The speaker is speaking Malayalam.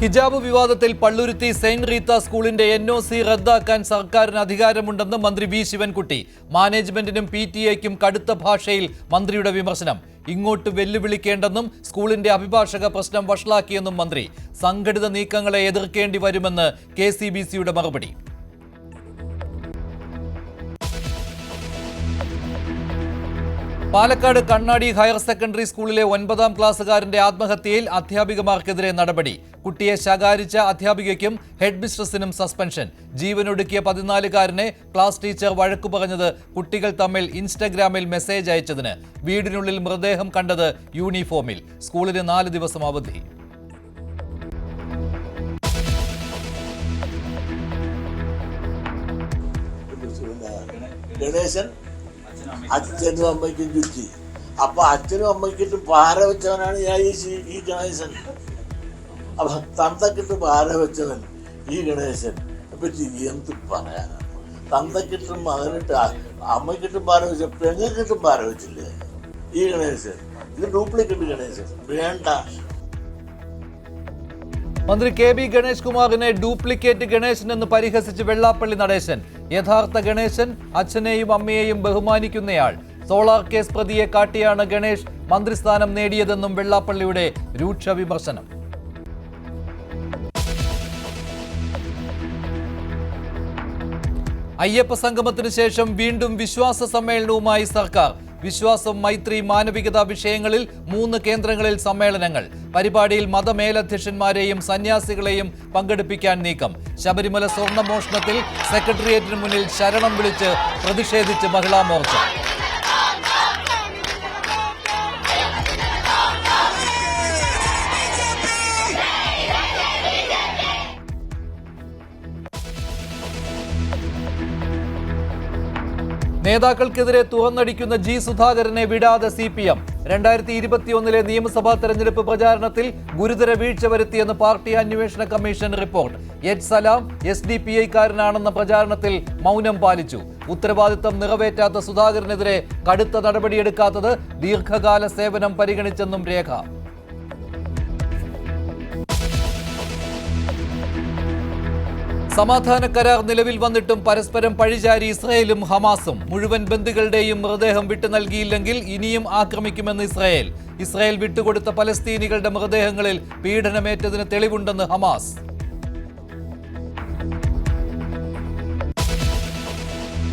ഹിജാബ് വിവാദത്തിൽ പള്ളുരുത്തി സെയിന്റ് റീത്ത സ്കൂളിന്റെ NOC റദ്ദാക്കാൻ സർക്കാരിന് അധികാരമുണ്ടെന്ന് മന്ത്രി വി ശിവൻകുട്ടി. മാനേജ്മെന്റിനും PTA-ക്കും കടുത്ത ഭാഷയിൽ മന്ത്രിയുടെ വിമർശനം. ഇങ്ങോട്ട് വെല്ലുവിളിക്കേണ്ടെന്നും സ്കൂളിന്റെ അഭിഭാഷക പ്രശ്നം വഷളാക്കിയെന്നും മന്ത്രി. സംഘടിത നീക്കങ്ങളെ എതിർക്കേണ്ടി വരുമെന്ന് KCBC-യുടെ മറുപടി. പാലക്കാട് കണ്ണാടി ഹയർ സെക്കൻഡറി സ്കൂളിലെ 9ാം ക്ലാസ്സുകാരന്റെ ആത്മഹത്യയിൽ അധ്യാപികമാർക്കെതിരെ നടപടി. കുട്ടിയെ ശകാരിച്ച അധ്യാപികയ്ക്കും ഹെഡ് മിസ്ട്രസിനും സസ്പെൻഷൻ. ജീവനൊടുക്കിയ 14-കാരനെ ക്ലാസ് ടീച്ചർ വഴക്കു പറഞ്ഞത് കുട്ടികൾ തമ്മിൽ ഇൻസ്റ്റഗ്രാമിൽ മെസ്സേജ് അയച്ചതിന്. വീടിനുള്ളിൽ മൃതദേഹം കണ്ടത് യൂണിഫോമിൽ. സ്കൂളിന് 4 ദിവസം അവധി. അച്ഛനും അമ്മയ്ക്കും ചുറ്റി. അപ്പൊ അച്ഛനും അമ്മയ്ക്കിട്ട് പാര വെച്ചവനാണ് ഈ ഗണേശൻ. അപ്പൊ തന്തക്കിട്ട് പാര വെച്ചവൻ ഈ ഗണേശൻ. പറ്റി എന്ത് പറയാനാണ്? തന്തക്കിട്ടും മകനിട്ട് അമ്മയ്ക്കിട്ടും പാര വെച്ച പെങ്ങക്കിട്ടും പാര വെച്ചില്ലേ ഈ ഗണേശൻ? ഇത് ഡ്യൂപ്ലിക്കേറ്റ് ഗണേശൻ വേണ്ട. മന്ത്രി KB ഗണേഷ് കുമാറിനെ ഡ്യൂപ്ലിക്കേറ്റ് ഗണേശൻ എന്ന് പരിഹസിച്ച് വെള്ളാപ്പള്ളി നടേശൻ. യഥാർത്ഥ ഗണേശൻ അച്ഛനെയും അമ്മയെയും ബഹുമാനിക്കുന്നയാൾ. സോളാർ കേസ് പ്രതിയെ കാട്ടിയാണ് ഗണേഷ് മന്ത്രിസ്ഥാനം നേടിയതെന്നും വെള്ളാപ്പള്ളിയുടെ രൂക്ഷ വിമർശനം. അയ്യപ്പ സംഗമത്തിന് ശേഷം വീണ്ടും വിശ്വാസ സമ്മേളനവുമായി സർക്കാർ. വിശ്വാസം, മൈത്രി, മാനവികത വിഷയങ്ങളിൽ 3 കേന്ദ്രങ്ങളിൽ സമ്മേളനങ്ങൾ. പരിപാടിയിൽ മതമേലധ്യക്ഷന്മാരെയും സന്യാസികളെയും പങ്കെടുപ്പിക്കാൻ നീക്കം. ശബരിമല സ്വർണ്ണമോഷണത്തിൽ സെക്രട്ടേറിയറ്റിന് മുന്നിൽ ശരണം വിളിച്ച് പ്രതിഷേധിച്ച് മഹിളാ മോർച്ച. നേതാക്കൾക്കെതിരെ തുറന്നടിക്കുന്ന G സുധാകരനെ വിടാതെ CPM. 2021 നിയമസഭാ തെരഞ്ഞെടുപ്പ് പ്രചാരണത്തിൽ ഗുരുതര വീഴ്ച വരുത്തിയെന്ന് പാർട്ടി അന്വേഷണ കമ്മീഷൻ റിപ്പോർട്ട്. എച്ച് സലാം SDPI-കാരനാണെന്ന പ്രചാരണത്തിൽ മൗനം പാലിച്ചു. ഉത്തരവാദിത്തം നിറവേറ്റാത്ത സുധാകരനെതിരെ കടുത്ത നടപടിയെടുക്കാത്തത് ദീർഘകാല സേവനം പരിഗണിച്ചെന്നും രേഖ. സമാധാന കരാർ നിലവിൽ വന്നിട്ടും പരസ്പരം പഴിചാരി ഇസ്രായേലും ഹമാസും. മുഴുവൻ ബന്ദികളുടെയും മൃതദേഹം വിട്ടു നൽകിയില്ലെങ്കിൽ ഇനിയും ആക്രമിക്കുമെന്ന് ഇസ്രായേൽ. ഇസ്രായേൽ വിട്ടുകൊടുത്ത പലസ്തീനികളുടെ മൃതദേഹങ്ങളിൽ പീഡനമേറ്റതിന് തെളിവുണ്ടെന്ന് ഹമാസ്.